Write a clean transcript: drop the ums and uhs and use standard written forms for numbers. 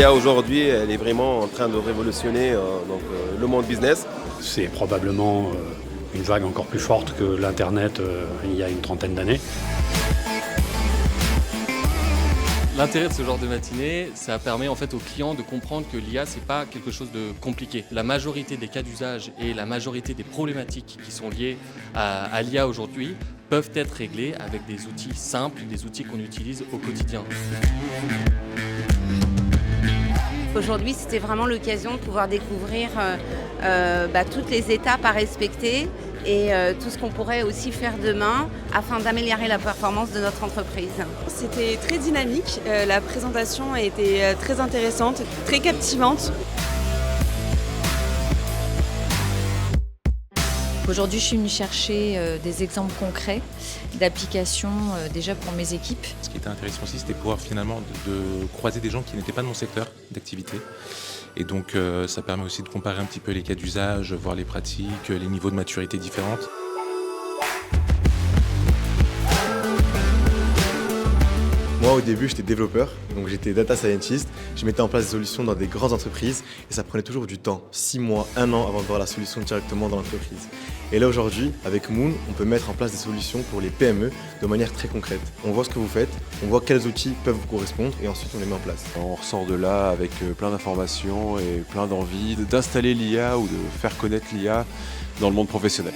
L'IA aujourd'hui, elle est vraiment en train de révolutionner le monde business. C'est probablement une vague encore plus forte que l'Internet il y a une trentaine d'années. L'intérêt de ce genre de matinée, ça permet en fait aux clients de comprendre que l'IA, c'est pas quelque chose de compliqué. La majorité des cas d'usage et la majorité des problématiques qui sont liées à l'IA aujourd'hui peuvent être réglées avec des outils simples, des outils qu'on utilise au quotidien. Aujourd'hui, c'était vraiment l'occasion de pouvoir découvrir toutes les étapes à respecter et tout ce qu'on pourrait aussi faire demain afin d'améliorer la performance de notre entreprise. C'était très dynamique, la présentation a été très intéressante, très captivante. Aujourd'hui, je suis venue chercher des exemples concrets d'applications déjà pour mes équipes. Ce qui était intéressant aussi, c'était pouvoir finalement de croiser des gens qui n'étaient pas de mon secteur d'activité. Et donc ça permet aussi de comparer un petit peu les cas d'usage, voir les pratiques, les niveaux de maturité différentes. Moi au début j'étais développeur, donc j'étais data scientist, je mettais en place des solutions dans des grandes entreprises et ça prenait toujours du temps, 6 mois, 1 an avant de voir la solution directement dans l'entreprise. Et là aujourd'hui, avec Moon, on peut mettre en place des solutions pour les PME de manière très concrète. On voit ce que vous faites, on voit quels outils peuvent vous correspondre et ensuite on les met en place. On ressort de là avec plein d'informations et plein d'envie d'installer l'IA ou de faire connaître l'IA dans le monde professionnel.